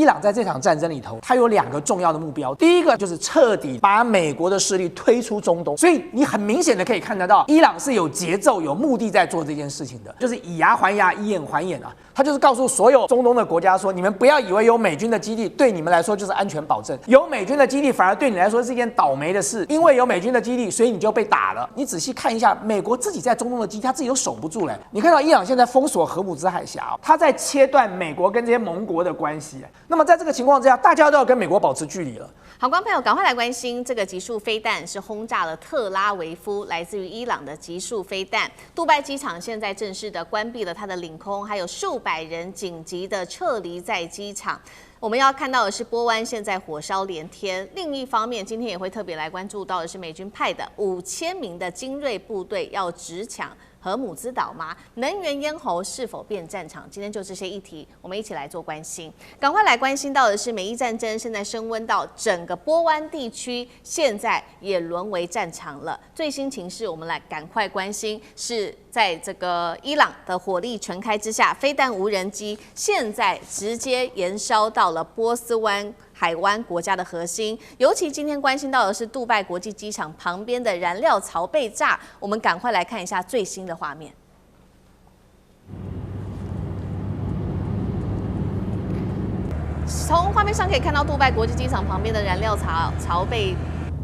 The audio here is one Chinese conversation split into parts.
伊朗在这场战争里头，它有2个重要的目标。第一个就是彻底把美国的势力推出中东，所以你很明显的可以看得到，伊朗是有节奏、有目的在做这件事情的，就是以牙还牙，以眼还眼啊。他就是告诉所有中东的国家说，你们不要以为有美军的基地对你们来说就是安全保证，有美军的基地反而对你来说是一件倒霉的事，因为有美军的基地，所以你就被打了。你仔细看一下，美国自己在中东的基地，他自己都守不住嘞。你看到伊朗现在封锁荷姆兹海峡，他在切断美国跟这些盟国的关系。那么在这个情况之下，大家都要跟美国保持距离了。好，观众朋友，赶快来关心这个极速飞弹是轰炸了特拉维夫，来自于伊朗的极速飞弹。杜拜机场现在正式的关闭了它的领空，还有数百人紧急的撤离在机场。我们要看到的是波湾现在火烧连天，另一方面，今天也会特别来关注到的是美军派的5000名的精锐部队要直抢荷姆兹岛吗？能源咽喉是否变战场？今天就这些议题，我们一起来做关心。赶快来关心到的是，美伊战争现在升温到整个波湾地区，现在也沦为战场了。最新情势，我们来赶快关心，是在这个伊朗的火力全开之下，飞弹无人机现在直接延烧到了波斯湾海湾国家的核心，尤其今天关心到的是杜拜国际机场旁边的燃料槽被炸，我们赶快来看一下最新的画面。从画面上可以看到，杜拜国际机场旁边的燃料槽被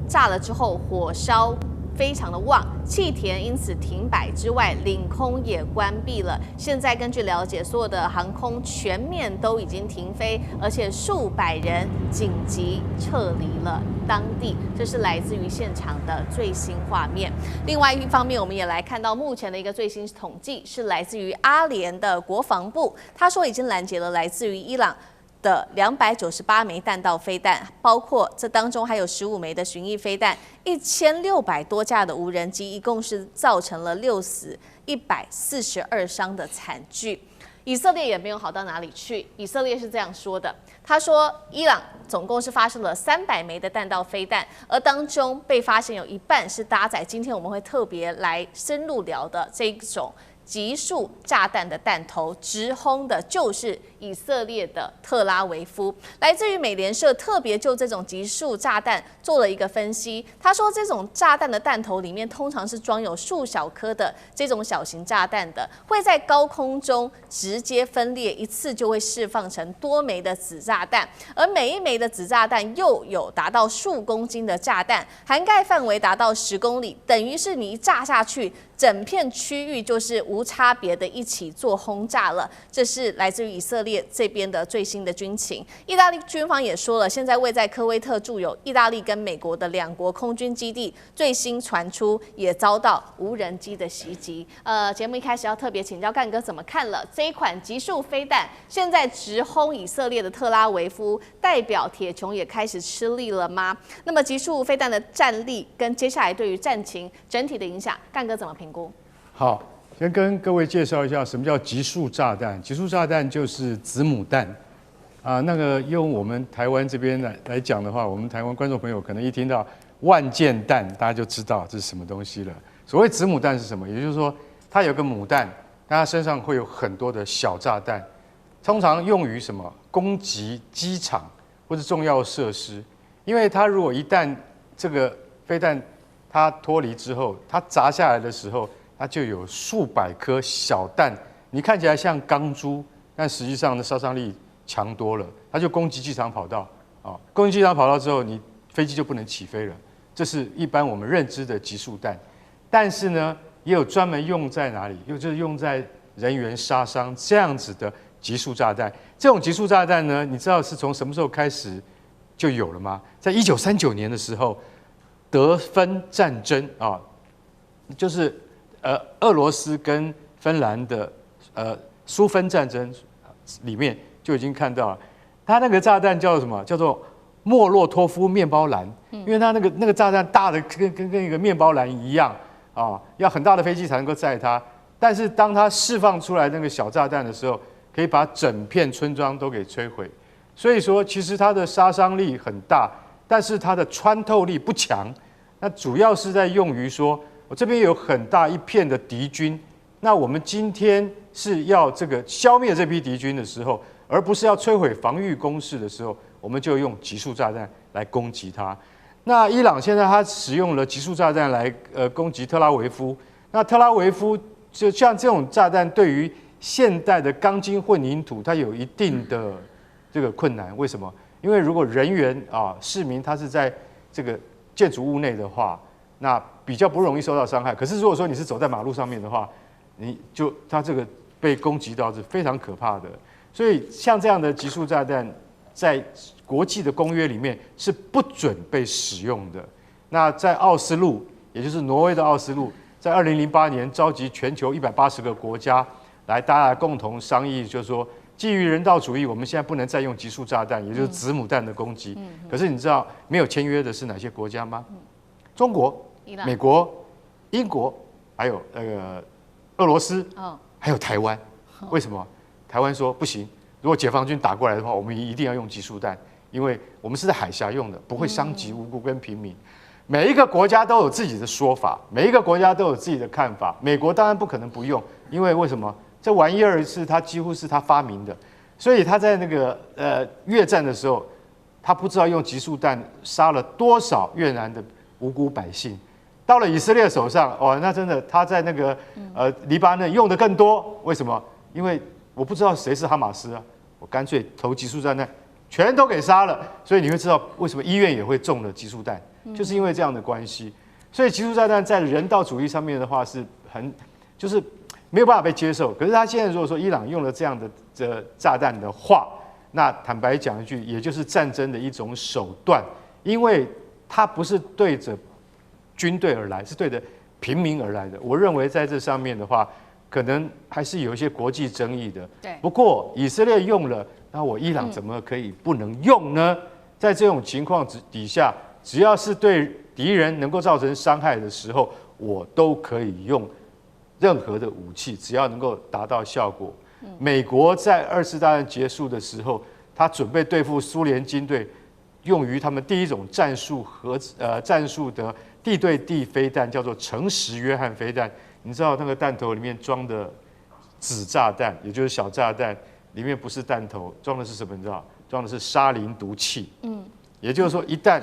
炸了之后，火烧非常的旺，气田因此停摆之外，领空也关闭了。现在根据了解，所有的航空全面都已经停飞，而且数百人紧急撤离了当地。这是来自于现场的最新画面。另外一方面，我们也来看到目前的一个最新统计，是来自于阿联的国防部，他说已经拦截了来自于伊朗的298枚弹道飞弹，包括这当中还有15枚的巡弋飞弹，1600多架的无人机，一共是造成了6死142伤的惨剧。以色列也没有好到哪里去，以色列是这样说的，他说伊朗总共是发射了300枚的弹道飞弹，而当中被发现有一半是搭载今天我们会特别来深入聊的这一种极速炸弹的弹头，直轰的就是以色列的特拉维夫。来自于美联社特别就这种极速炸弹做了一个分析，他说这种炸弹的弹头里面通常是装有数小颗的这种小型炸弹的，会在高空中直接分裂，一次就会释放成多枚的子炸弹，而每一枚的子炸弹又有达到数公斤的炸弹，涵盖范围达到10公里，等于是你一炸下去，整片区域就是无差别的一起做轰炸了。这是来自于以色列这边的最新的军情。意大利军方也说了，现在位在科威特驻有意大利跟美国的2国空军基地，最新传出也遭到无人机的袭击。节目一开始要特别请教干哥怎么看了这一款极速飞弹，现在直轰以色列的特拉维夫，代表铁穹也开始吃力了吗？那么极速飞弹的战力跟接下来对于战情整体的影响，干哥怎么评估？好，先跟各位介绍一下什么叫极速炸弹。极速炸弹就是子母弹啊。那个用我们台湾这边来讲的话，我们台湾观众朋友可能一听到万箭弹，大家就知道这是什么东西了。所谓子母弹是什么？也就是说，它有个母弹，但它身上会有很多的小炸弹，通常用于什么？攻击机场或者重要设施。因为它如果一旦这个飞弹它脱离之后，它砸下来的时候，它就有数百颗小弹，你看起来像钢珠，但实际上的杀伤力强多了。它就攻击机场跑道啊，攻击机场跑道之后，你飞机就不能起飞了。这是一般我们认知的极速弹。但是呢，也有专门用在哪里？就是用在人员杀伤这样子的极速炸弹。这种极速炸弹呢，你知道是从什么时候开始就有了吗？在1939年的时候，德芬战争啊，就是俄罗斯跟芬兰的苏芬战争里面就已经看到了，它那个炸弹叫做什么？叫做莫洛托夫面包篮，因为它那个炸弹大的跟一个面包篮一样啊，要很大的飞机才能够载它。但是当它释放出来那个小炸弹的时候，可以把整片村庄都给摧毁。所以说，其实它的杀伤力很大，但是它的穿透力不强。那主要是在用于说，我这边有很大一片的敌军，那我们今天是要这个消灭这批敌军的时候，而不是要摧毁防御工事的时候，我们就用集束炸弹来攻击它。那伊朗现在它使用了集束炸弹来攻击特拉维夫，那特拉维夫就像这种炸弹对于现代的钢筋混凝土，它有一定的这个困难。为什么？因为如果人员市民他是在这个建筑物内的话，那比较不容易受到伤害。可是如果说你是走在马路上面的话，他这个被攻击到是非常可怕的。所以像这样的集束炸弹，在国际的公约里面是不准被使用的。那在奥斯陆，也就是挪威的奥斯陆，在2008年召集全球180个国家大家共同商议，就是说，基于人道主义，我们现在不能再用集束炸弹，也就是子母弹的攻击。可是你知道没有签约的是哪些国家吗？中国、美国、英国，还有俄罗斯，还有台湾。为什么？台湾说不行，如果解放军打过来的话，我们一定要用集束弹，因为我们是在海峡用的，不会伤及无辜跟平民。每一个国家都有自己的说法，每一个国家都有自己的看法。美国当然不可能不用，因为为什么？这玩意儿是他几乎是他发明的，所以他在那个越战的时候，他不知道用集束弹杀了多少越南的无辜百姓。到了以色列手上，那真的他在那个黎巴嫩用的更多。为什么？因为我不知道谁是哈马斯啊，我干脆投集束炸弹，全都给杀了。所以你会知道为什么医院也会中了集束弹，就是因为这样的关系。所以集束炸弹在人道主义上面的话是就是没有办法被接受。可是他现在如果说伊朗用了这样的炸弹的话，那坦白讲一句，也就是战争的一种手段，因为它不是对着军队而来，是对着平民而来的。我认为在这上面的话，可能还是有一些国际争议的。对。不过以色列用了，那我伊朗怎么可以不能用呢？在这种情况底下，只要是对敌人能够造成伤害的时候，我都可以用任何的武器，只要能够达到效果。美国在二次大战结束的时候，他准备对付苏联军队，用于他们第一种战术的地对地飞弹，叫做诚实约翰飞弹。你知道那个弹头里面装的子炸弹，也就是小炸弹，里面不是弹头，装的是什么？你知道？装的是沙林毒气。也就是说，一旦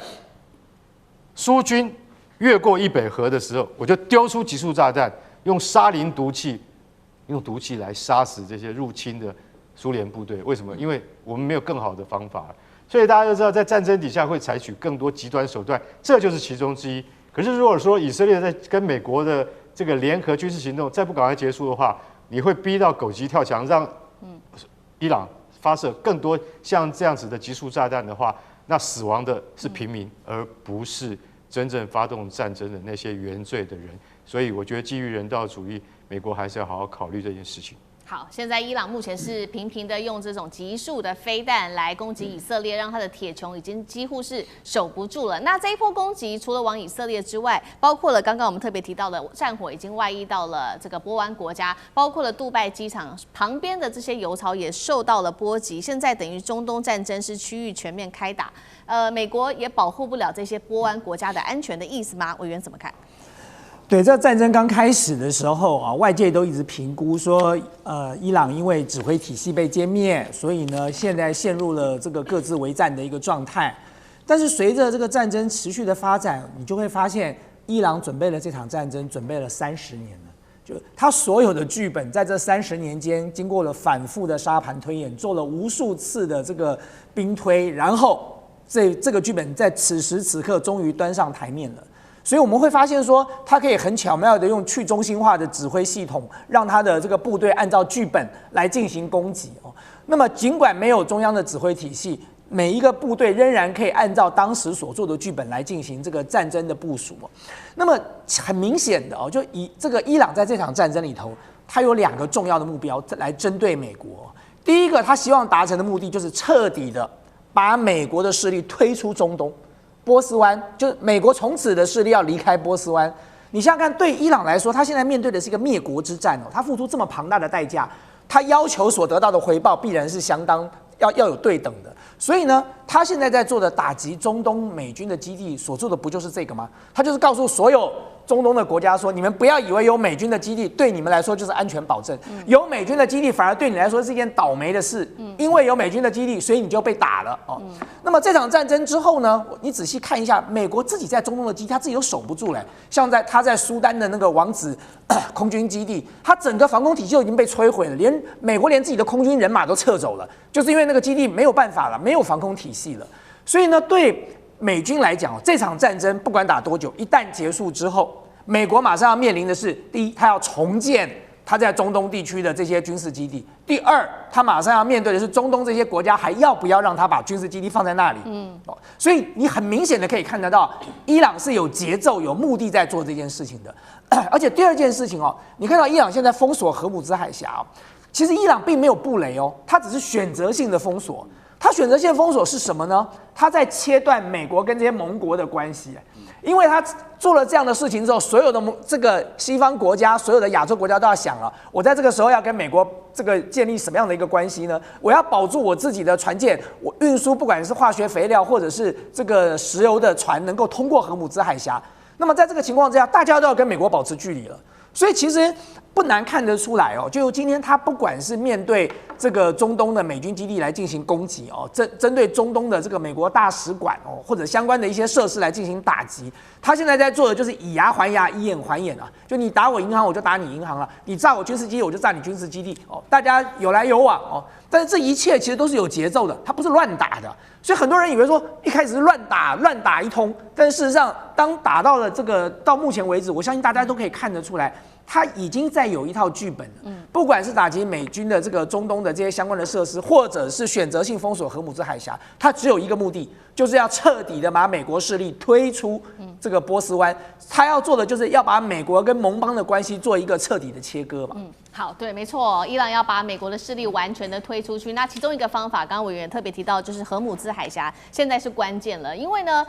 苏军越过易北河的时候，我就丢出集束炸弹，用沙林毒气，用毒气来杀死这些入侵的苏联部队。为什么？因为我们没有更好的方法。所以大家都知道，在战争底下会采取更多极端手段，这就是其中之一。可是如果说以色列在跟美国的这个联合军事行动再不赶快结束的话，你会逼到狗急跳墙，让伊朗发射更多像这样子的集束炸弹的话，那死亡的是平民，而不是真正发动战争的那些原罪的人。所以我觉得基于人道主义，美国还是要好好考虑这件事情。好，现在伊朗目前是频频的用这种集束的飞弹来攻击以色列，让他的铁穹已经几乎是守不住了。那这一波攻击除了往以色列之外，包括了刚刚我们特别提到的战火已经外溢到了这个波湾国家，包括了杜拜机场旁边的这些油槽也受到了波及。现在等于中东战争是区域全面开打，美国也保护不了这些波湾国家的安全的意思吗？委员怎么看？对，这战争刚开始的时候啊，外界都一直评估说，伊朗因为指挥体系被歼灭，所以呢，现在陷入了这个各自为战的一个状态。但是随着这个战争持续的发展，你就会发现，伊朗准备了这场战争，准备了30年了。就他所有的剧本，在这30年间，经过了反复的沙盘推演，做了无数次的这个兵推，然后这个剧本在此时此刻终于端上台面了。所以我们会发现说，他可以很巧妙的用去中心化的指挥系统，让他的这个部队按照剧本来进行攻击哦。那么尽管没有中央的指挥体系，每一个部队仍然可以按照当时所做的剧本来进行这个战争的部署哦。那么很明显的哦，就以这个伊朗在这场战争里头，他有2个重要的目标来针对美国。第一个，他希望达成的目的就是彻底的把美国的势力推出中东。波斯湾就是美国从此的势力要离开波斯湾。你想想看，对伊朗来说，他现在面对的是一个灭国之战哦，他付出这么庞大的代价，他要求所得到的回报必然是相当要有对等的。所以呢，他现在在做的打击中东美军的基地所做的不就是这个吗？他就是告诉所有中东的国家说，你们不要以为有美军的基地对你们来说就是安全保证，有美军的基地反而对你来说是一件倒霉的事，因为有美军的基地，所以你就被打了哦。那么这场战争之后呢，你仔细看一下，美国自己在中东的基地，他自己都守不住嘞。像他在苏丹的那个王子空军基地，他整个防空体系就已经被摧毁了，美国连自己的空军人马都撤走了，就是因为那个基地没有办法了，没有防空体系了。所以呢，对美军来讲，这场战争不管打多久，一旦结束之后，美国马上要面临的是：第一，他要重建他在中东地区的这些军事基地；第二，他马上要面对的是中东这些国家还要不要让他把军事基地放在那里。所以你很明显的可以看得到，伊朗是有节奏、有目的在做这件事情的。而且第二件事情哦，你看到伊朗现在封锁荷姆兹海峡哦，其实伊朗并没有布雷哦，它只是选择性的封锁。它选择性封锁是什么呢？它在切断美国跟这些盟国的关系，因为他做了这样的事情之后，所有的这个西方国家、所有的亚洲国家都要想了，我在这个时候要跟美国这个建立什么样的一个关系呢？我要保住我自己的船舰，我运输不管是化学肥料或者是这个石油的船能够通过荷姆兹海峡。那么在这个情况之下，大家都要跟美国保持距离了。所以其实不难看得出来哦，就今天他不管是面对这个中东的美军基地来进行攻击哦，针对中东的这个美国大使馆哦，或者相关的一些设施来进行打击，他现在在做的就是以牙还牙，以眼还眼啊！就你打我银行，我就打你银行了；你炸我军事基地，我就炸你军事基地哦，大家有来有往哦。但是这一切其实都是有节奏的，它不是乱打的。所以很多人以为说一开始是乱打一通，但事实上当打到了这个到目前为止，我相信大家都可以看得出来，他已经在有一套剧本了。不管是打击美军的这个中东的这些相关的设施，或者是选择性封锁荷姆兹海峡，它只有一个目的，就是要彻底的把美国势力推出这个波斯湾。他要做的就是要把美国跟盟邦的关系做一个彻底的切割嘛。好，对，没错，伊朗要把美国的势力完全的推出去。那其中一个方法，刚刚委员特别提到，就是荷姆兹海峡现在是关键了，因为呢，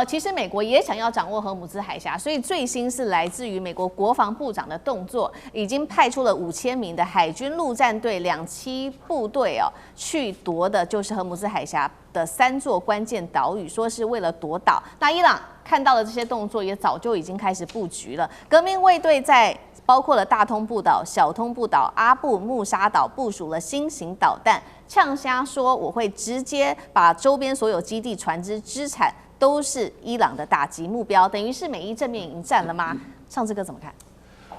其实美国也想要掌握荷姆兹海峡，所以最新是来自于美国国防部长的动作，已经派出了5000名的海军陆战队2栖部队哦，去夺的就是荷姆兹海峡的3座关键岛屿，说是为了夺岛。那伊朗看到了这些动作，也早就已经开始布局了。革命卫队在包括了大通布岛、小通布岛、阿布穆沙岛部署了新型导弹，呛瞎说我会直接把周边所有基地、船只、资产都是伊朗的打击目标，等于是美伊正面迎战了吗？上次哥怎么看？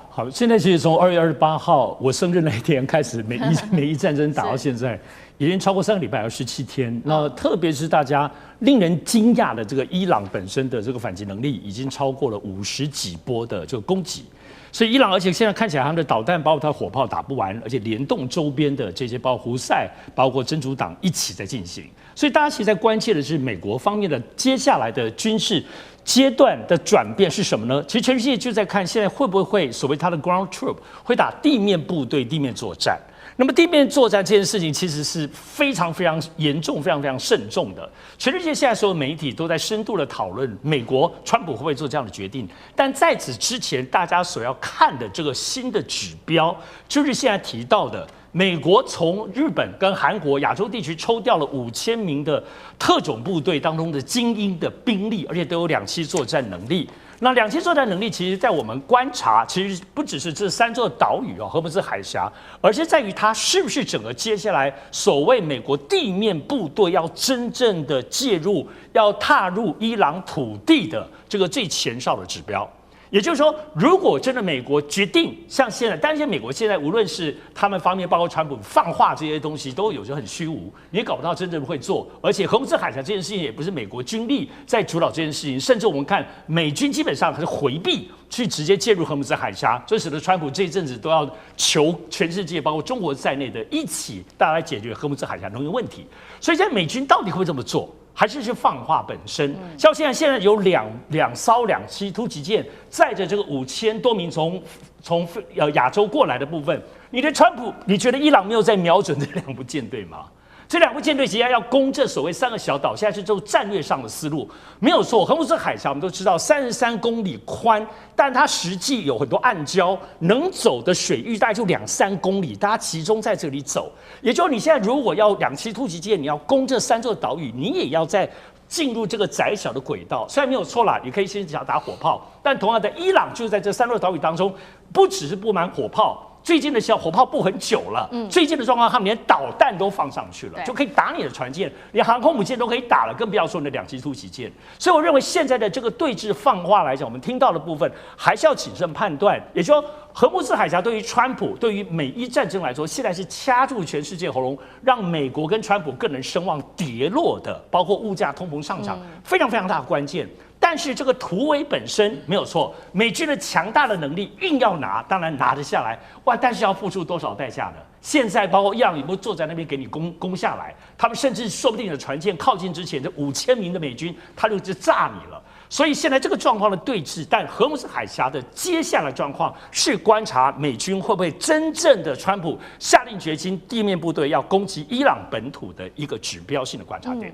好，现在其实从2月28号我生日那一天开始，美伊战争打到现在，已经超过3个礼拜，27天。那特别是大家令人惊讶的这个伊朗本身的这个反击能力，已经超过了50几波的这个攻击。所以伊朗，而且现在看起来他们的导弹包括它火炮打不完，而且联动周边的这些包括胡塞、包括真主党一起在进行。所以大家其实在关切的是美国方面的接下来的军事阶段的转变是什么呢？其实全世界就在看现在会不会所谓它的 ground troop 会打地面部队地面作战。那么地面作战这件事情其实是非常非常严重、非常非常慎重的。全世界现在所有媒体都在深度的讨论美国川普会不会做这样的决定。但在此之前，大家所要看的这个新的指标，就是现在提到的，美国从日本跟韩国亚洲地区抽调了5000名的特种部队当中的精英的兵力，而且都有2栖作战能力。那2栖作战能力，其实在我们观察，其实不只是这3座岛屿哦，荷姆兹海峡，而是在于它是不是整个接下来所谓美国地面部队要真正的介入，要踏入伊朗土地的这个最前哨的指标。也就是说，如果真的美国决定像现在，但是美国现在无论是他们方面，包括川普放话这些东西，都有时候很虚无，你也搞不到真正会做。而且荷姆兹海峡这件事情也不是美国军力在主导这件事情，甚至我们看美军基本上还是回避去直接介入荷姆兹海峡，这使得川普这一阵子都要求全世界，包括中国在内的一起大家来解决荷姆兹海峡能源问题。所以，在美军到底会不会这么做？还是放话本身，像现在有两艘2栖突击舰载着这个5000多名从亚洲过来的部分，你的川普，你觉得伊朗没有在瞄准这2部舰队吗？这2部舰队即将要攻这所谓3个小岛，现在是就战略上的思路，没有错。荷姆斯海峡我们都知道33公里宽，但它实际有很多暗礁，能走的水域大概就2-3公里，大家集中在这里走。也就是你现在如果要2栖突击舰，你要攻这3座岛屿，你也要在进入这个窄小的轨道，虽然没有错啦，你可以先打火炮，但同样的，伊朗就是在这3座岛屿当中，不只是布满火炮。最近的火炮布很久了，最近的状况，他们连导弹都放上去了，就可以打你的船舰，连航空母舰都可以打了，更不要说你的2栖突击舰。所以我认为现在的这个对峙放话来讲，我们听到的部分还是要谨慎判断。也就是说，荷姆斯海峡对于川普、对于美伊战争来说，现在是掐住全世界喉咙，让美国跟川普更能声望跌落的，包括物价、通膨上涨，非常非常大的关键。但是这个突围本身没有错，美军的强大的能力硬要拿，当然拿得下来，哇！但是要付出多少代价呢？现在包括伊朗有没有坐在那边给你攻下来？他们甚至说不定你的船舰靠近之前，这5000名的美军他就炸你了。所以现在这个状况的对峙，但荷姆斯海峡的接下来状况是观察美军会不会真正的川普下定决心，地面部队要攻击伊朗本土的一个指标性的观察点。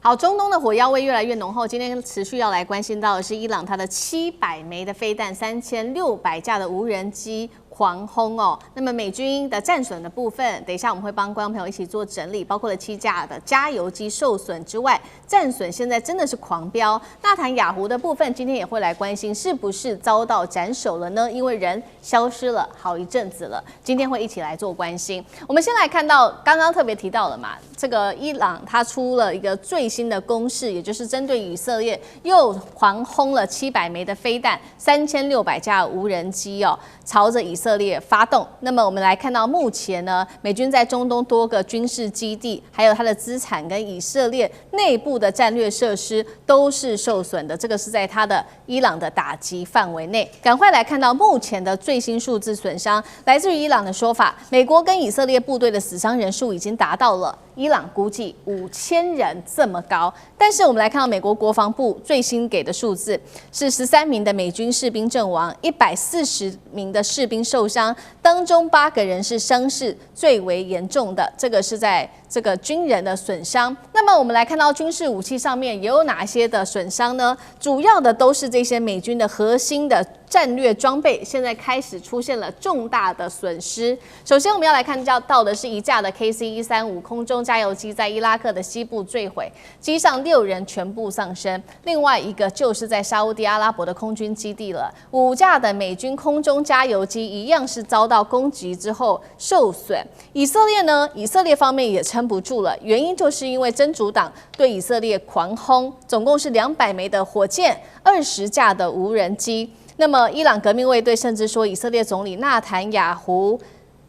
好，中东的火药味越来越浓厚。今天持续要来关心到的是伊朗它的700枚的飞弹、3600架的无人机狂轰哦。那么美军的战损的部分，等一下我们会帮观众朋友一起做整理，包括了7架的加油机受损之外，战损现在真的是狂飙。纳坦雅胡的部分，今天也会来关心是不是遭到斩首了呢？因为人消失了好一阵子了，今天会一起来做关心。我们先来看到刚刚特别提到了嘛，这个伊朗它出了一个最新的攻势，也就是针对以色列又狂轰了700枚的飞弹、3600架无人机哦，朝着以色列发动。那么我们来看到目前呢，美军在中东多个军事基地，还有它的资产跟以色列内部的战略设施都是受损的，这个是在它的伊朗的打击范围内。赶快来看到目前的最新数字损伤，来自于伊朗的说法，美国跟以色列部队的死伤人数已经达到了伊朗估计5000人这么高。但是我们来看到美国国防部最新给的数字是13名的美军士兵阵亡，140名的士兵受伤，当中8个人是伤势最为严重的，这个是在这个军人的损伤。那么我们来看到军事武器上面也有哪些的损伤呢？主要的都是这些美军的核心的战略装备，现在开始出现了重大的损失。首先我们要来看到的是一架的 KC-135空中加油机在伊拉克的西部坠毁，机上6人全部丧生。另外一个就是在沙烏地阿拉伯的空军基地了，5架的美军空中加油机一样是遭到攻击之后受损。以色列呢，以色列方面也撑不住了，原因就是因为真主党对以色列狂轰，总共是200枚的火箭、20架的无人机。那么伊朗革命卫队甚至说，以色列总理纳坦雅胡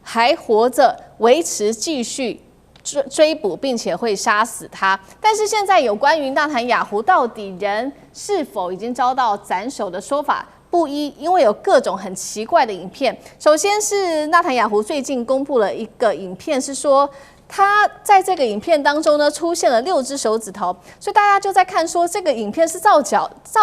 还活着，维持继续追捕，并且会杀死他。但是现在有关于纳坦雅胡到底人是否已经遭到斩首的说法不一，因为有各种很奇怪的影片。首先是纳坦雅胡最近公布了一个影片，是说他在这个影片当中呢，出现了6只手指头，所以大家就在看说这个影片是造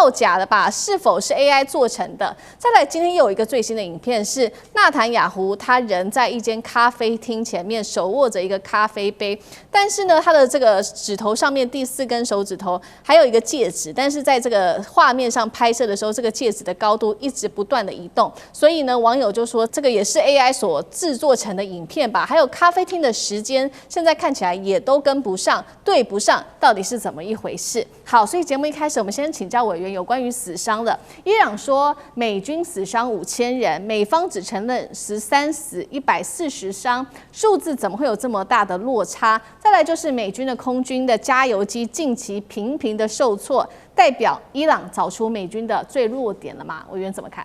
假的吧？是否是 AI 做成的？再来，今天又有一个最新的影片，是纳坦雅胡他人在一间咖啡厅前面手握着一个咖啡杯，但是呢，他的这个指头上面第4根手指头还有一个戒指，但是在这个画面上拍摄的时候，这个戒指的高度一直不断的移动，所以呢，网友就说这个也是 AI 所制作成的影片吧？还有咖啡厅的时间。现在看起来也都跟不上，对不上，到底是怎么一回事？好，所以节目一开始，我们先请教委员有关于死伤的。伊朗说美军死伤5000人，美方只承认13死140伤，数字怎么会有这么大的落差？再来就是美军的空军的加油机近期频频的受挫，代表伊朗找出美军的最弱点了吗？委员怎么看？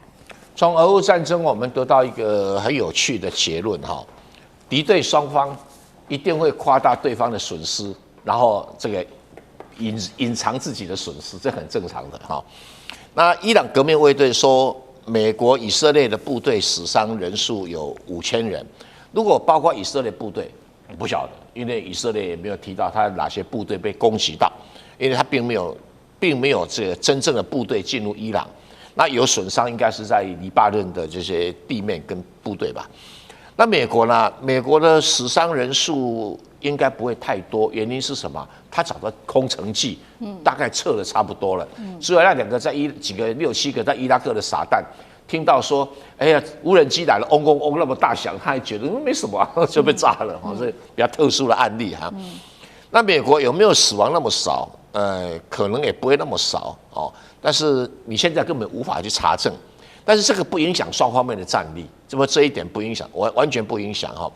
从俄乌战争，我们得到一个很有趣的结论哈，敌对双方一定会夸大对方的损失，然后这个隐藏自己的损失，这很正常的哈。那伊朗革命卫队说，美国、以色列的部队死伤人数有5000人，如果包括以色列部队，不晓得，因为以色列也没有提到他哪些部队被攻击到，因为他并没有这个真正的部队进入伊朗，那有损伤应该是在黎巴嫩的这些地面跟部队吧。那美国呢？美国的死伤人数应该不会太多，原因是什么？他找到空城计，大概测的差不多了。只有那两个几个6、7个在伊拉克的傻蛋，听到说，哎呀，无人机来了，嗡嗡嗡那么大响，他还觉得没什么、啊，就被炸了。所以比较特殊的案例哈。那美国有没有死亡那么少？可能也不会那么少哦。但是你现在根本无法去查证。但是这个不影响双方面的战力，这一点不影响，完全不影响哈。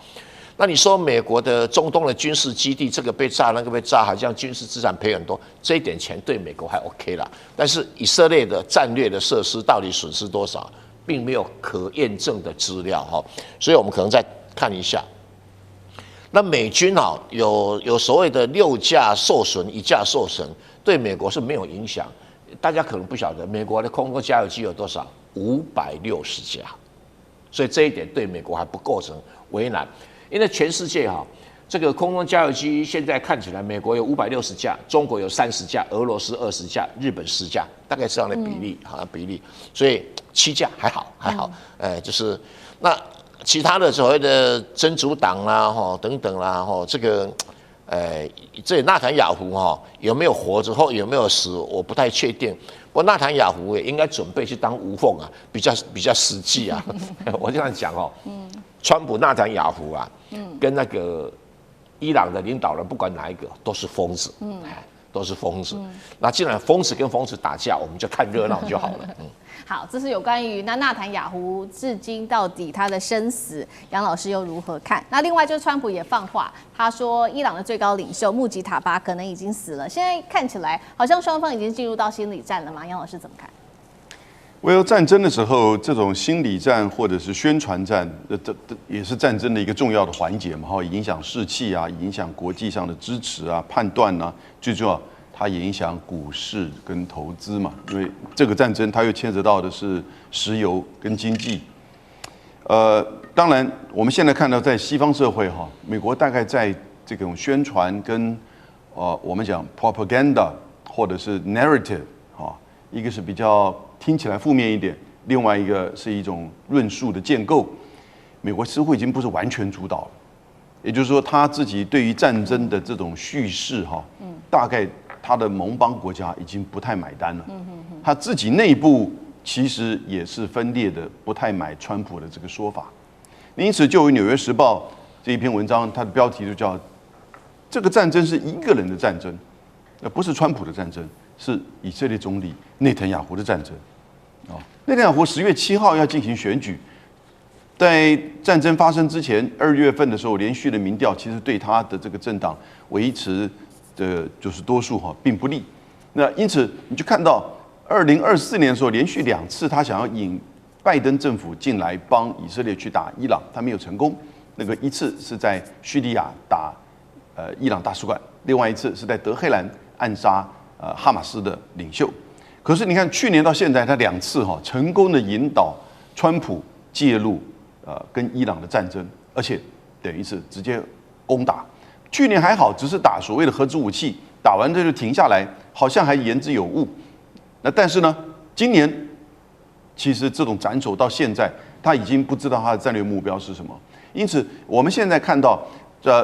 那你说美国的中东的军事基地，这个被炸，那个被炸，好像军事资产赔很多，这一点钱对美国还 OK 啦。但是以色列的战略的设施到底损失多少，并没有可验证的资料哈。所以我们可能再看一下。那美军啊，有所谓的6架受损，1架受损，对美国是没有影响。大家可能不晓得，美国的空中加油机有多少？560架，所以这一点对美国还不构成为难，因为全世界哈，这个空中加油机现在看起来，美国有560架，中国有30架，俄罗斯20架，日本10架，大概是这样的比例，所以7架还好，就是那其他的所谓的真主党啦，等等啦，这个。这纳坦雅胡有没有活着或有没有死，我不太确定。不过纳坦雅胡也应该准备去当无缝啊，比较实际啊。我这样讲川普、纳坦雅胡啊，跟那个伊朗的领导人，不管哪一个，都是疯子，都是疯子。那既然疯子跟疯子打架，我们就看热闹就好了。好，这是有关于纳坦雅胡至今到底他的生死，杨老师又如何看？那另外就是川普也放话，他说伊朗的最高领袖穆吉塔巴可能已经死了。现在看起来好像双方已经进入到心理战了嘛？杨老师怎么看？战争的时候，这种心理战或者是宣传战，这也是战争的一个重要的环节嘛，影响士气啊，影响国际上的支持啊、判断啊，最重要。它也影响股市跟投资嘛，因为这个战争它又牵扯到的是石油跟经济。当然我们现在看到在西方社会美国大概在这种宣传跟我们讲 propaganda 或者是 narrative 一个是比较听起来负面一点，另外一个是一种论述的建构。美国似乎已经不是完全主导了，也就是说他自己对于战争的这种叙事大概。他的盟邦国家已经不太买单了，他自己内部其实也是分裂的，不太买川普的这个说法。因此，就有《纽约时报》这一篇文章，它的标题就叫“这个战争是一个人的战争，不是川普的战争，是以色列总理内塔尼亚胡的战争”。内塔尼亚胡10月7号要进行选举，在战争发生之前2月份的时候，连续的民调其实对他的这个政党维持。就是多数并不利，那因此你就看到2024年的时候，连续2次他想要引拜登政府进来帮以色列去打伊朗，他没有成功。那个一次是在叙利亚打伊朗大使馆，另外一次是在德黑兰暗杀哈马斯的领袖。可是你看去年到现在，他2次成功的引导川普介入跟伊朗的战争，而且等于是直接攻打。去年还好，只是打所谓的核子武器，打完这就停下来，好像还言之有物。那但是呢，今年其实这种斩首到现在，他已经不知道他的战略目标是什么。因此，我们现在看到，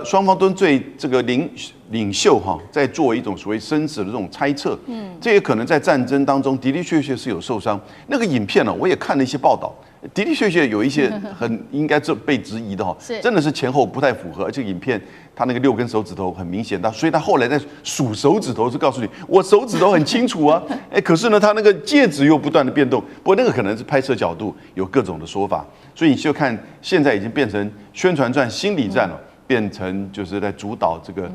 双方都对这个领袖在做一种所谓生死的这种猜测。这也可能在战争当中的的确确是有受伤。那个影片呢，我也看了一些报道。的的确确有一些很应该被质疑的真的是前后不太符合，而且影片他那个6根手指头很明显，所以他后来在数手指头是告诉你我手指头很清楚啊，可是呢他那个戒指又不断的变动，不过那个可能是拍摄角度有各种的说法，所以你就看现在已经变成宣传战、心理战了，变成就是在主导这个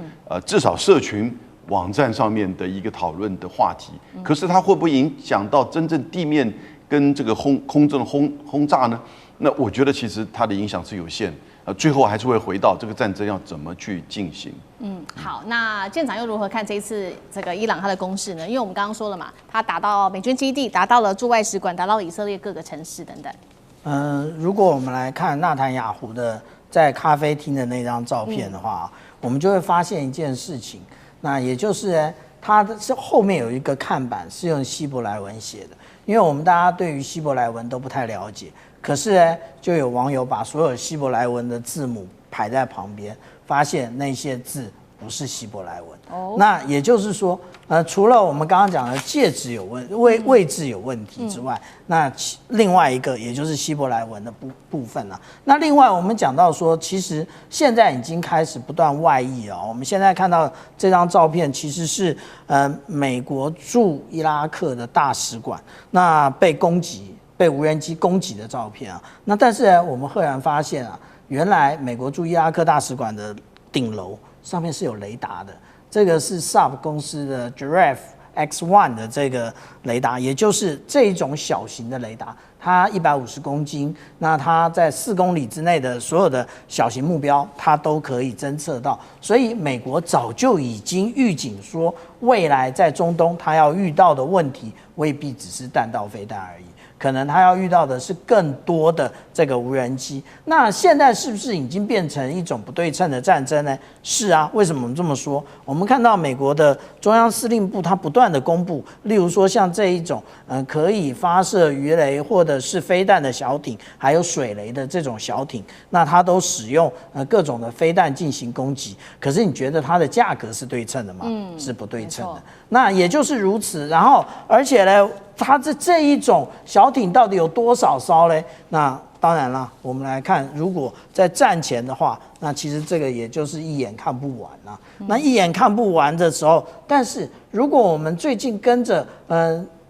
至少社群网站上面的一个讨论的话题，可是它会不会影响到真正地面？跟这个空中的轰炸呢？那我觉得其实它的影响是有限，最后还是会回到这个战争要怎么去进行。好，那舰长又如何看这一次这个伊朗它的攻势呢？因为我们刚刚说了嘛，它打到美军基地，打到了驻外使馆，打到以色列各个城市等等。如果我们来看纳坦雅胡的在咖啡厅的那张照片的话，我们就会发现一件事情，那也就是它是后面有一个看板是用希伯来文写的。因为我们大家对于希伯来文都不太了解，可是呢，就有网友把所有希伯来文的字母排在旁边，发现那些字不是希伯来文。那也就是说，除了我们刚刚讲的介质有位置有问题之外，那另外一个也就是希伯来文的部分了。那另外我们讲到说，其实现在已经开始不断外溢哦。我们现在看到这张照片，其实是美国驻伊拉克的大使馆，那被无人机攻击的照片啊。那但是呢，我们赫然发现啊，原来美国驻伊拉克大使馆的顶楼上面是有雷达的。这个是 Saab 公司的 Giraffe X1 的这个雷达，也就是这一种小型的雷达，它150公斤，那它在4公里之内的所有的小型目标，它都可以侦测到。所以美国早就已经预警说，未来在中东它要遇到的问题未必只是弹道飞弹而已。可能他要遇到的是更多的这个无人机。那现在是不是已经变成一种不对称的战争呢？是啊，为什么我们这么说？我们看到美国的中央司令部它不断的公布，例如说像这一种可以发射鱼雷或者是飞弹的小艇，还有水雷的这种小艇，那它都使用各种的飞弹进行攻击。可是你觉得它的价格是对称的吗？是不对称的。那也就是如此，然后而且呢，它这一种小艇到底有多少艘嘞？那当然啦，我们来看，如果在战前的话，那其实这个也就是一眼看不完啦。那一眼看不完的时候，但是如果我们最近跟着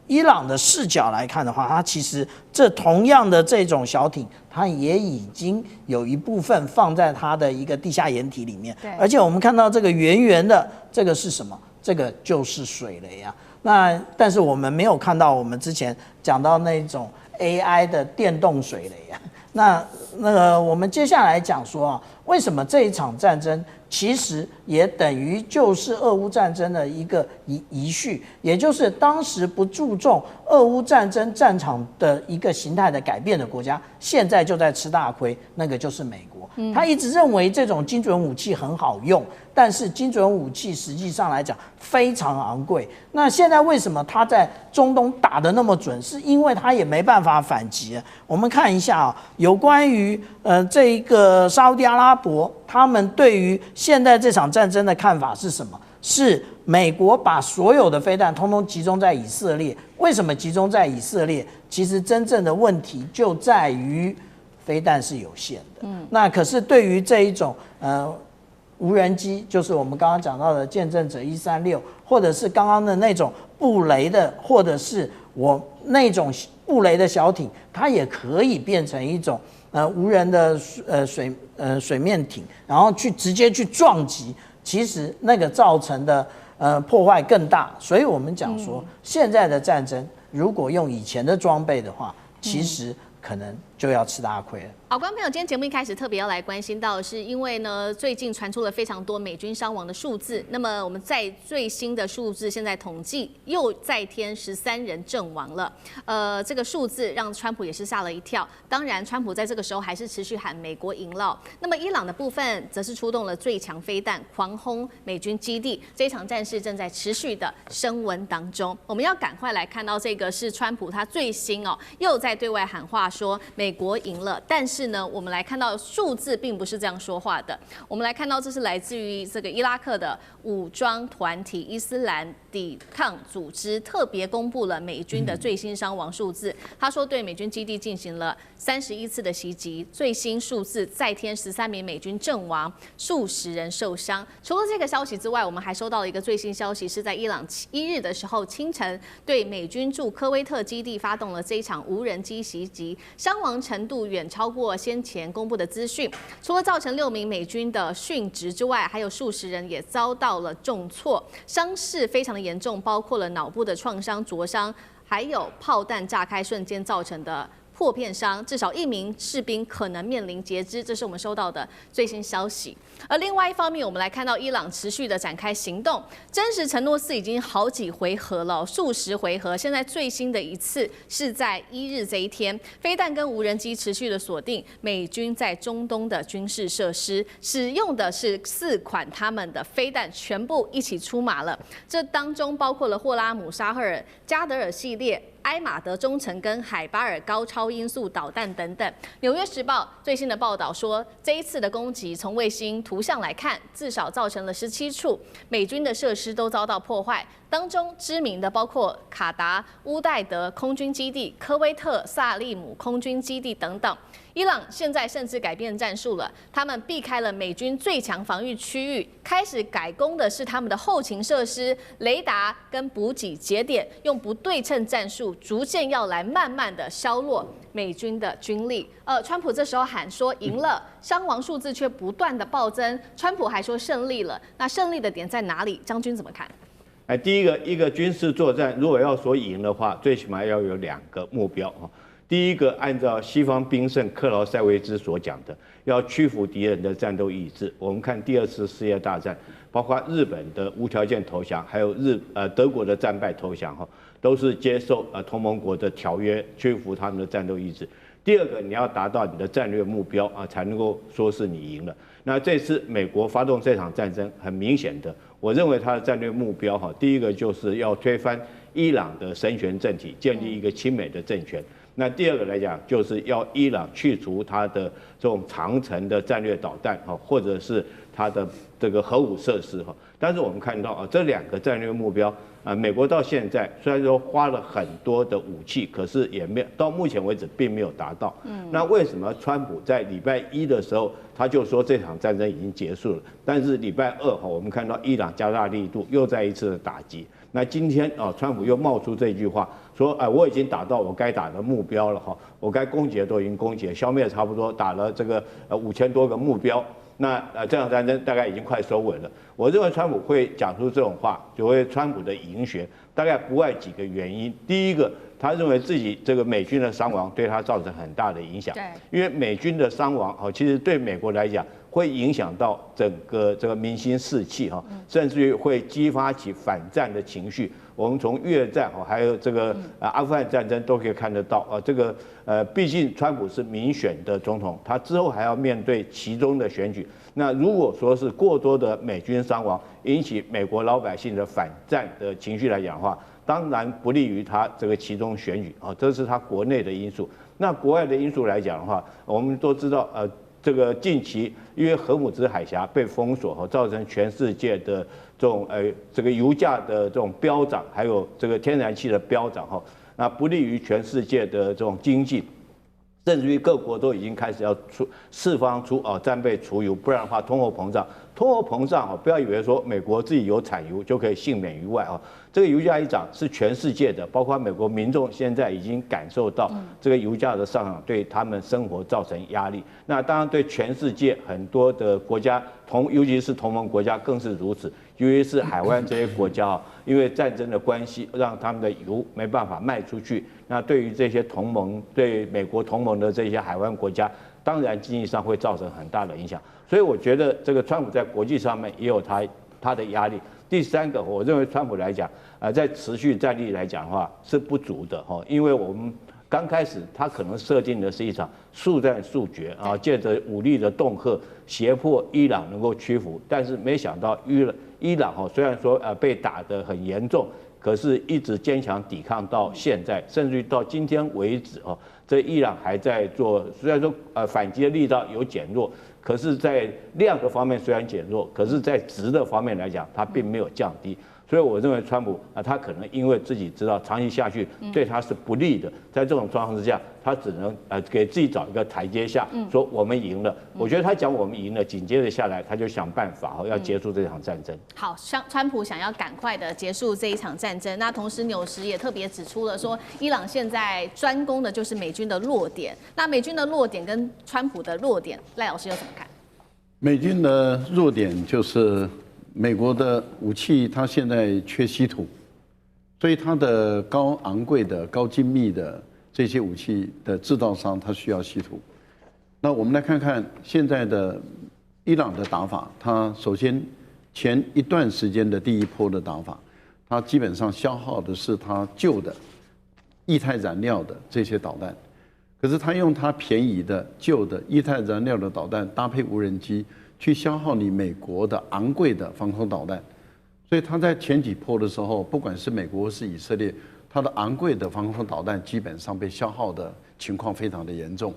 伊朗的视角来看的话，它其实这同样的这种小艇，它也已经有一部分放在它的一个地下掩体里面。而且我们看到这个圆圆的，这个是什么？这个就是水雷啊。那但是我们没有看到我们之前讲到那种 AI 的电动水雷啊。那个我们接下来讲说啊，为什么这一场战争其实也等于就是俄乌战争的一个遗绪，也就是当时不注重俄乌战争战场的一个形态的改变的国家，现在就在吃大亏，那个就是美国。他一直认为这种精准武器很好用，但是精准武器实际上来讲非常昂贵。那现在为什么他在中东打得那么准？是因为他也没办法反击。我们看一下啊，有关于这一个沙烏地阿拉伯他们对于现在这场战争的看法是什么？是美国把所有的飞弹通通集中在以色列。为什么集中在以色列？其实真正的问题就在于飞弹是有限的。那可是对于这一种无人机，就是我们刚刚讲到的见证者136，或者是刚刚的那种布雷的，或者是我那种布雷的小艇，它也可以变成一种无人的水面艇，然后直接去撞击，其实那个造成的破坏更大。所以我们讲说，现在的战争如果用以前的装备的话，其实可能就要吃大亏了。好，观众朋友，今天节目一开始特别要来关心到的是，因为呢，最近传出了非常多美军伤亡的数字。那么我们在最新的数字，现在统计又再添13人阵亡了。这个数字让川普也是吓了一跳。当然，川普在这个时候还是持续喊美国赢了。那么伊朗的部分则是出动了最强飞弹，狂轰美军基地。这场战事正在持续的升温当中。我们要赶快来看到这个是川普他最新又在对外喊话说美国赢了，但是呢，我们来看到数字并不是这样说话的。我们来看到这是来自于这个伊拉克的武装团体伊斯兰抵抗组织特别公布了美军的最新伤亡数字。他说对美军基地进行了31次的袭击，最新数字再添13名美军阵亡，数十人受伤。除了这个消息之外，我们还收到了一个最新消息，是在伊朗1日的时候清晨对美军驻科威特基地发动了这一场无人机袭击，伤亡程度远超过先前公布的资讯。除了造成6名美军的殉职之外，还有数十人也遭到了重挫，伤势非常的严重，包括了脑部的创伤、灼伤，还有炮弹炸开瞬间造成的破片伤，至少1名士兵可能面临截肢，这是我们收到的最新消息。而另外一方面，我们来看到伊朗持续的展开行动，真实承诺4已经好几回合了，数十回合。现在最新的一次是在1日这一天，飞弹跟无人机持续的锁定美军在中东的军事设施，使用的是4款他们的飞弹，全部一起出马了。这当中包括了霍拉姆沙赫尔、加德尔系列、埃马德中程跟海巴尔高超音速导弹等等。《纽约时报》最新的报道说，这一次的攻击从卫星图像来看，至少造成了17处美军的设施都遭到破坏，当中知名的包括卡达、乌代德空军基地、科威特萨利姆空军基地等等。伊朗现在甚至改变战术了，他们避开了美军最强防御区域，开始改攻的是他们的后勤设施、雷达跟补给节点，用不对称战术，逐渐要来慢慢的削弱美军的军力。川普这时候喊说赢了，伤亡数字却不断的暴增，川普还说胜利了，那胜利的点在哪里？将军怎么看？第一个军事作战，如果要说赢的话，最起码要有2个目标哈。第一个，按照西方兵圣克劳塞维兹所讲的，要屈服敌人的战斗意志。我们看第2次世界大战，包括日本的无条件投降，还有德国的战败投降哈，都是接受同盟国的条约，屈服他们的战斗意志。第2个，你要达到你的战略目标才能够说是你赢了。那这次美国发动这场战争，很明显的，我认为他的战略目标第一个就是要推翻伊朗的神权政体，建立一个亲美的政权。那第2个来讲，就是要伊朗去除它的这种长程的战略导弹或者是它的这个核武设施但是我们看到这2个战略目标美国到现在虽然说花了很多的武器，可是也没有到目前为止并没有达到。那为什么川普在礼拜1的时候他就说这场战争已经结束了，但是礼拜2我们看到伊朗加大力度，又再一次的打击。那今天川普又冒出这句话，说我已经打到我该打的目标了我该攻击的都已经攻击了，消灭差不多，打了这个5000多个目标。那这场战争大概已经快收尾了。我认为川普会讲出这种话，就会川普的赢学，大概不外几个原因。第一个，他认为自己这个美军的伤亡对他造成很大的影响，对，因为美军的伤亡其实对美国来讲会影响到整个这个民心士气甚至于会激发起反战的情绪。我们从越战还有这个阿富汗战争都可以看得到这个毕竟川普是民选的总统，他之后还要面对其中的选举。那如果说是过多的美军伤亡引起美国老百姓的反战的情绪来讲的话，当然不利于他这个其中选举这是他国内的因素。那国外的因素来讲的话，我们都知道这个近期因为荷姆兹海峡被封锁造成全世界的这种这个油价的这种飙涨，还有这个天然气的飙涨那不利于全世界的这种经济。甚至于各国都已经开始要释放出战备储油，不然的话通货膨胀。通货膨胀不要以为说美国自己有产油就可以幸免于外这个油价一涨是全世界的，包括美国民众现在已经感受到这个油价的上涨对他们生活造成压力。那当然对全世界很多的国家尤其是同盟国家更是如此，尤其是海湾这些国家因为战争的关系，让他们的油没办法卖出去。那对于这些同盟，对美国同盟的这些海湾国家，当然经济上会造成很大的影响。所以我觉得这个川普在国际上面也有他的压力。第3个，我认为川普来讲在持续战力来讲的话是不足的因为我们刚开始他可能设定的是一场速战速决借着武力的恫吓胁迫伊朗能够屈服，但是没想到伊朗虽然说被打得很严重，可是一直坚强抵抗到现在，甚至于到今天为止这伊朗还在做，虽然说反击的力道有减弱，可是在量的方面虽然减弱，可是在质的方面来讲它并没有降低。所以我认为川普他可能因为自己知道长期下去对他是不利的，在这种状况之下，他只能给自己找一个台阶下，说我们赢了。我觉得他讲我们赢了，紧接着下来他就想办法要结束这场战争。好，川普想要赶快的结束这一场战争，那同时纽时也特别指出了说，伊朗现在专攻的就是美军的弱点。那美军的弱点跟川普的弱点，赖老师又怎么看？美军的弱点就是美国的武器，它现在缺稀土，所以它的高昂贵的、高精密的这些武器的制造商，它需要稀土。那我们来看看现在的伊朗的打法，它首先前一段时间的第一波的打法，它基本上消耗的是它旧的液态燃料的这些导弹，可是它用它便宜的旧的液态燃料的导弹搭配无人机，去消耗你美国的昂贵的防空导弹，所以他在前几波的时候，不管是美国或是以色列，它的昂贵的防空导弹基本上被消耗的情况非常的严重。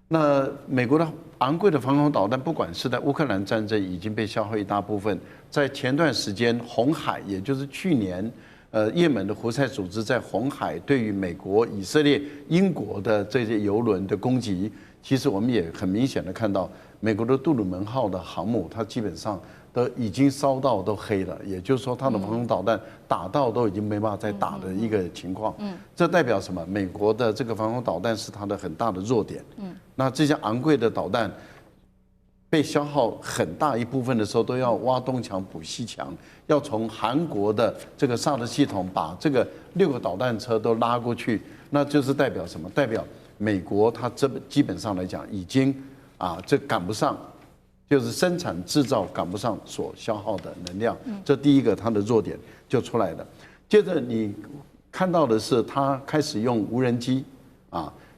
那美国的昂贵的防空导弹，不管是在乌克兰战争已经被消耗一大部分，在前段时间红海，也就是去年，也门的胡塞组织在红海对于美国、以色列、英国的这些油轮的攻击，其实我们也很明显的看到，美国的杜鲁门号的航母，它基本上都已经烧到都黑了，也就是说，它的防空导弹打到都已经没办法再打的一个情况。这代表什么？美国的这个防空导弹是它的很大的弱点。那这些昂贵的导弹被消耗很大一部分的时候，都要挖东墙补西墙，要从韩国的这个萨德系统把这个6个导弹车都拉过去，那就是代表什么？代表美国它基本上来讲已经这赶不上。就是生产制造赶不上所消耗的能量，这第一个它的弱点就出来了。接着你看到的是，它开始用无人机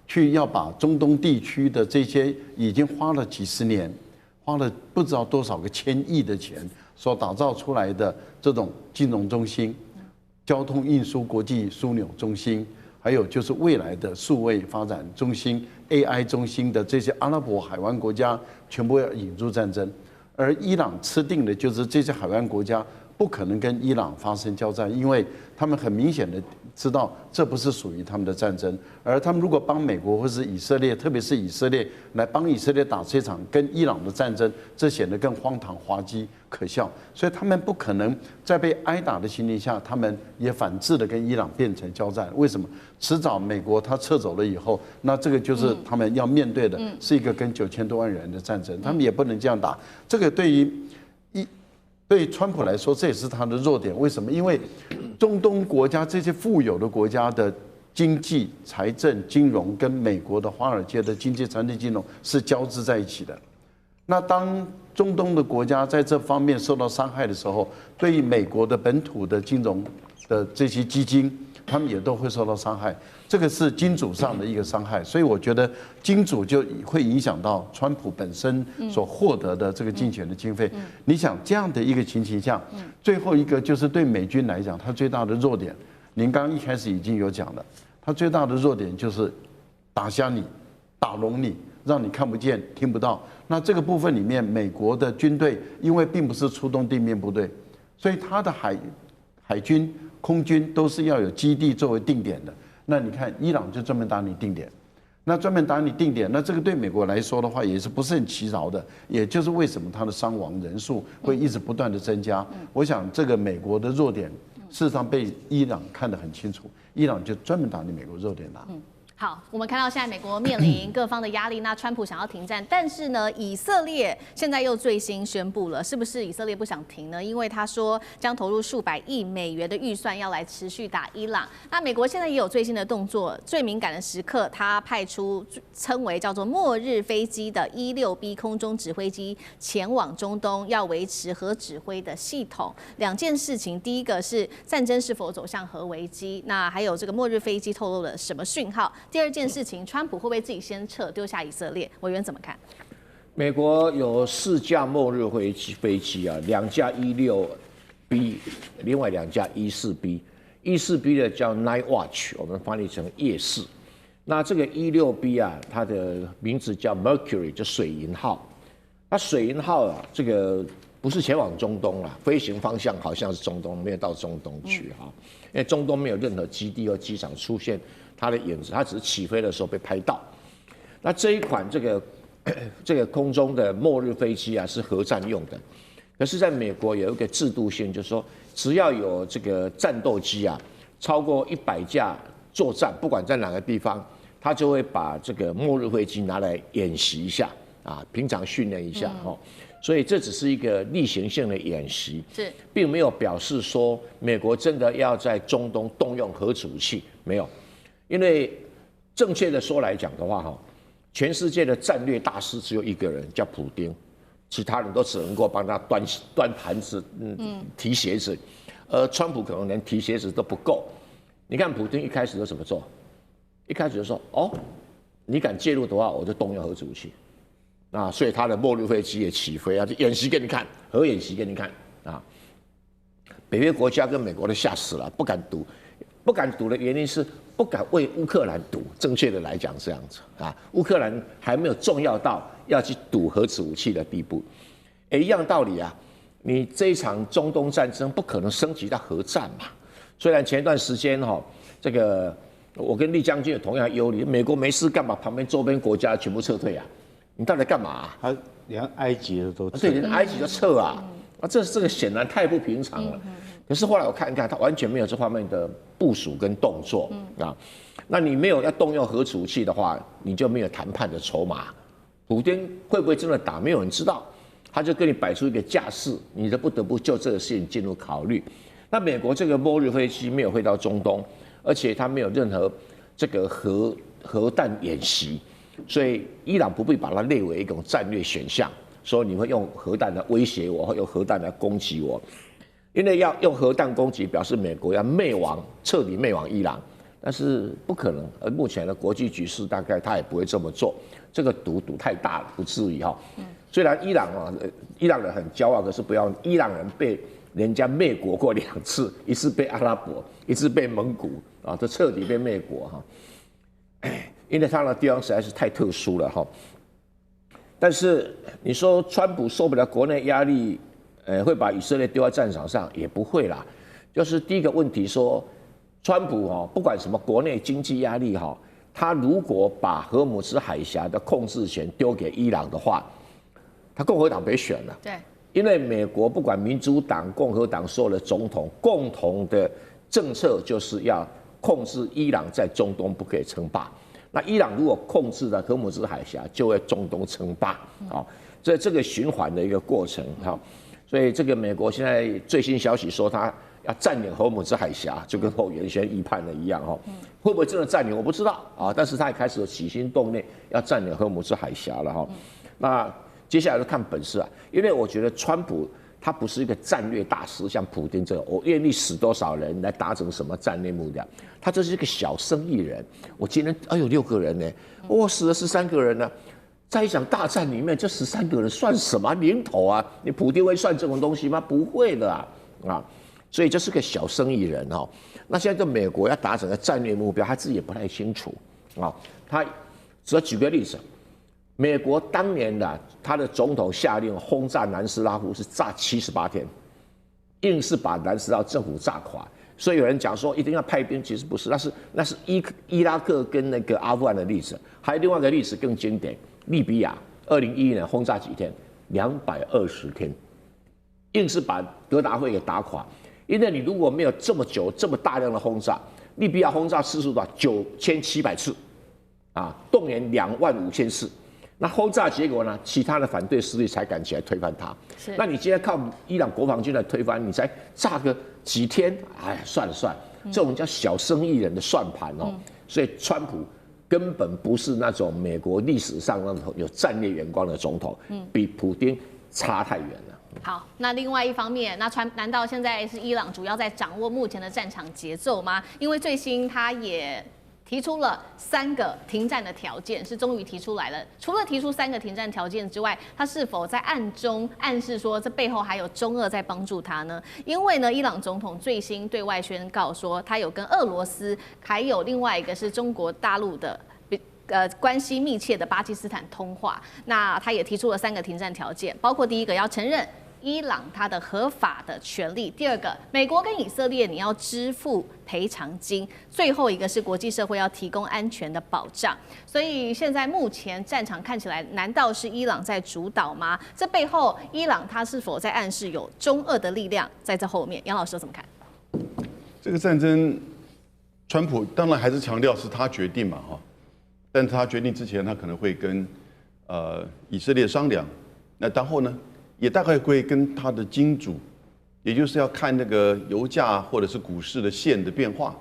去要把中东地区的这些已经花了几十年，花了不知道多少个1000亿的钱所打造出来的这种金融中心、交通运输国际枢纽中心，还有就是未来的数位发展中心、AI 中心的这些阿拉伯海湾国家，全部要引入战争。而伊朗吃定的就是这些海湾国家不可能跟伊朗发生交战，因为他们很明显的知道这不是属于他们的战争，而他们如果帮美国或是以色列，特别是以色列来帮以色列打这场跟伊朗的战争，这显得更荒唐、滑稽、可笑。所以他们不可能在被挨打的情形下，他们也反制的跟伊朗变成交战。为什么？迟早美国他撤走了以后，那这个就是他们要面对的是一个跟9000多万人的战争，他们也不能这样打。这个对于川普来说，这也是他的弱点。为什么？因为中东国家这些富有的国家的经济、财政、金融跟美国的华尔街的经济、财政、金融是交织在一起的。那当中东的国家在这方面受到伤害的时候，对于美国的本土的金融的这些基金，他们也都会受到伤害。这个是金主上的一个伤害，所以我觉得金主就会影响到川普本身所获得的这个竞选的经费。你想这样的一个情形下，最后一个就是对美军来讲，它最大的弱点，您刚刚一开始已经有讲了，它最大的弱点就是打瞎你、打聋你，让你看不见、听不到。那这个部分里面，美国的军队因为并不是出动地面部队，所以它的海军、空军都是要有基地作为定点的。那你看，伊朗就专门打你定点，那专门打你定点，那这个对美国来说的话，也是不胜其扰的。也就是为什么它的伤亡人数会一直不断的增加。我想这个美国的弱点，事实上被伊朗看得很清楚，伊朗就专门打你美国弱点打。好，我们看到现在美国面临各方的压力，那川普想要停战，但是呢，以色列现在又最新宣布了，是不是以色列不想停呢？因为他说将投入数百亿美元的预算要来持续打伊朗。那美国现在也有最新的动作，最敏感的时刻，他派出称为叫做末日飞机的16B 空中指挥机前往中东，要维持核指挥的系统。两件事情，第一个是战争是否走向核危机，那还有这个末日飞机透露了什么讯号？第二件事情，川普会不会自己先撤，丢下以色列？委员怎么看？美国有4架末日飞机啊，2架16B，另外2架14B。14B 的叫 Night Watch， 我们翻译成夜视。那这个16B 啊，它的名字叫 Mercury， 就水银号。那水银号啊，这个不是前往中东啦，飞行方向好像是中东，没有到中东去哈，因为中东没有任何基地或机场出现它的影子，它只是起飞的时候被拍到。那这一款这个空中的末日飞机啊，是核战用的。可是在美国有一个制度性，就是说只要有这个战斗机啊，超过100架作战，不管在哪个地方，他就会把这个末日飞机拿来演习一下啊，平常训练一下哈。所以这只是一个例行性的演习，并没有表示说美国真的要在中东动用核子武器，没有。因为正确的说来讲的话，哈，全世界的战略大师只有一个人，叫普丁，其他人都只能够帮他端盘子、提鞋子，而川普可能连提鞋子都不够。你看普丁一开始就怎么做？一开始就说：“哦，你敢介入的话，我就动用核子武器。”啊，所以他的末日飞机也起飞啊，就演习给你看，核演习给你看啊。北约国家跟美国都吓死了，不敢赌。不敢赌的原因是不敢为乌克兰赌，正确的来讲这样子啊，乌克兰还没有重要到要去赌核子武器的地步。一样道理啊，你这一场中东战争不可能升级到核战嘛。虽然前段时间这个我跟厉将军有同样的忧虑，美国没事干嘛旁边周边国家全部撤退啊？你到底干嘛啊？他连埃及的都撤，对，连埃及都撤啊！这个显然太不平常了。可是后来我看一看，他完全没有这方面的部署跟动作啊。那你没有要动用核武器的话，你就没有谈判的筹码。普丁会不会真的打，没有人知道。他就跟你摆出一个架势，你就不得不就这个事情进入考虑。那美国这个末日飞机没有飞到中东，而且它没有任何这个核弹演习，所以伊朗不必把它列为一种战略选项，说你会用核弹来威胁我，或用核弹来攻击我。因为要用核弹攻击，表示美国要彻底灭亡伊朗，但是不可能。而目前的国际局势，大概他也不会这么做。这个赌太大了，不至于哈。虽然伊朗人很骄傲，可是不要伊朗人被人家灭国过2次，一次被阿拉伯，一次被蒙古啊，这彻底被灭国哈。因为他的地方实在是太特殊了哈。但是你说川普受不了国内压力？会把以色列丢在战场上也不会啦，就是第一个问题说，川普不管什么国内经济压力他如果把荷姆斯海峡的控制权丢给伊朗的话，他共和党别选了。对，因为美国不管民主党、共和党所有的总统共同的政策就是要控制伊朗在中东不可以称霸。那伊朗如果控制了荷姆斯海峡，就会中东称霸这个循环的一个过程所以这个美国现在最新消息说，他要占领荷姆斯海峡，就跟后原先预判的一样会不会真的占领我不知道但是他也开始有起心动念要占领荷姆斯海峡了那接下来就看本事啊，因为我觉得川普他不是一个战略大师，像普丁这种，我愿意死多少人来达成什么战略目标，他这是一个小生意人。我今天6个人呢，死了13个人呢。在一场大战里面，这13个人算什么零头啊？你普丁会算这种东西吗？不会的所以这是个小生意人那现在这美国要达成的战略目标，他自己也不太清楚他只要举个例子，美国当年他的总统下令轰炸南斯拉夫是炸78天，硬是把南斯拉夫政府炸垮。所以有人讲说一定要派兵，其实不是，那是伊拉克跟那个阿富汗的例子，还有另外一个例子更经典。利比亚2011年轰炸几天？220天，硬是把格达费给打垮。因为你如果没有这么久、这么大量的轰炸，利比亚轰炸次数多少？9700次，动员25000次。那轰炸结果呢？其他的反对势力才敢起来推翻他。那你今天靠伊朗国防军来推翻，你才炸个几天？算了，这种叫小生意人的算盘所以川普根本不是那种美国历史上那种有战略眼光的总统，比普丁差太远了。好，那另外一方面，难道现在是伊朗主要在掌握目前的战场节奏吗？因为最新他也提出了3个停战的条件，是终于提出来了。除了提出3个停战条件之外，他是否在暗中暗示说这背后还有中俄在帮助他呢？因为呢，伊朗总统最新对外宣告说，他有跟俄罗斯，还有另外一个是中国大陆的。关系密切的巴基斯坦通话，那他也提出了3个停战条件，包括第一个要承认伊朗它的合法的权利，第2个美国跟以色列你要支付赔偿金，最后一个是国际社会要提供安全的保障。所以现在目前战场看起来，难道是伊朗在主导吗？这背后伊朗它是否在暗示有中俄的力量在这后面？杨老师怎么看？这个战争，川普当然还是强调是他决定嘛但是他决定之前，他可能会跟以色列商量。那然后呢，也大概会跟他的金主，也就是要看那个油价或者是股市的线的变化。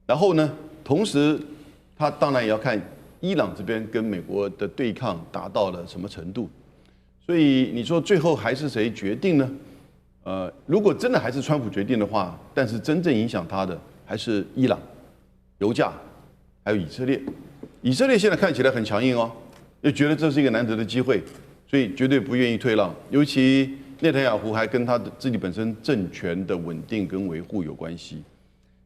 然后呢，同时他当然也要看伊朗这边跟美国的对抗达到了什么程度。所以你说最后还是谁决定呢？如果真的还是川普决定的话，但是真正影响他的还是伊朗、油价，还有以色列。以色列现在看起来很强硬又觉得这是一个难得的机会，所以绝对不愿意退让。尤其内塔尼亚胡还跟他的自己本身政权的稳定跟维护有关系。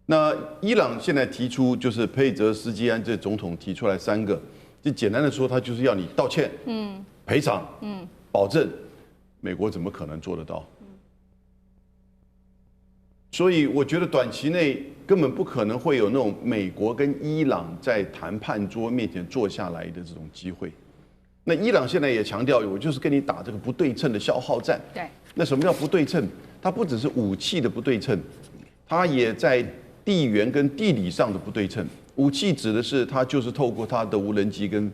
那伊朗现在提出就是佩泽斯基安这总统提出来3个，就简单的说，他就是要你道歉，赔偿，保证，美国怎么可能做得到？所以我觉得短期内根本不可能会有那种美国跟伊朗在谈判桌面前坐下来的这种机会。那伊朗现在也强调，我就是跟你打这个不对称的消耗战。对。那什么叫不对称？它不只是武器的不对称，它也在地缘跟地理上的不对称。武器指的是它就是透过它的无人机跟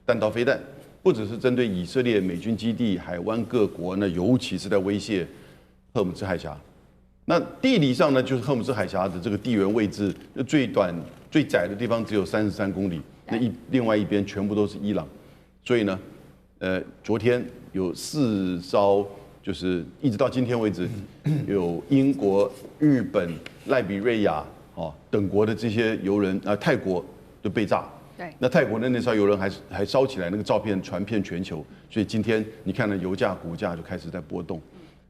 弹道飞弹，不只是针对以色列美军基地、海湾各国呢，尤其是在威胁赫姆兹海峡。那地理上呢，就是赫姆兹海峡的这个地缘位置，最短最窄的地方只有33公里，另外一边全部都是伊朗，所以呢，昨天有4艘，就是一直到今天为止，有英国、日本、赖比瑞亚等国的这些油轮泰国就被炸。对，那泰国的那艘油轮还烧起来，那个照片传遍全球，所以今天你看到油价、股价就开始在波动，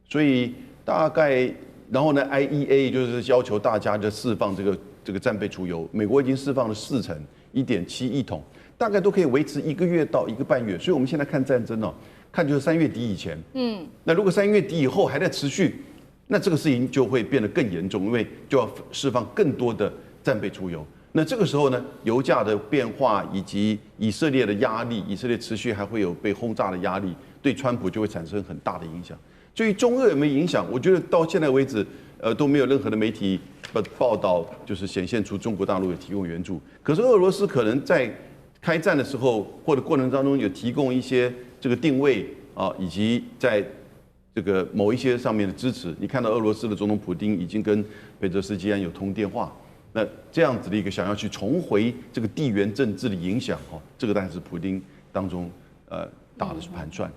所以大概。然后呢 ，IEA 就是要求大家就释放这个战备储油，美国已经释放了4成，1.7亿桶，大概都可以维持1个月到1个半月。所以我们现在看战争哦，看就是3月底以前，那如果3月底以后还在持续，那这个事情就会变得更严重，因为就要释放更多的战备储油。那这个时候呢，油价的变化以及以色列的压力，以色列持续还会有被轰炸的压力，对川普就会产生很大的影响。至于中俄有没有影响，我觉得到现在为止，都没有任何的媒体报道，就是显现出中国大陆有提供援助。可是俄罗斯可能在开战的时候或者过程当中有提供一些这个定位啊，以及在这个某一些上面的支持。你看到俄罗斯的总统普丁已经跟佩泽斯基安有通电话，那这样子的一个想要去重回这个地缘政治的影响，这个当然是普丁当中打的是盘算。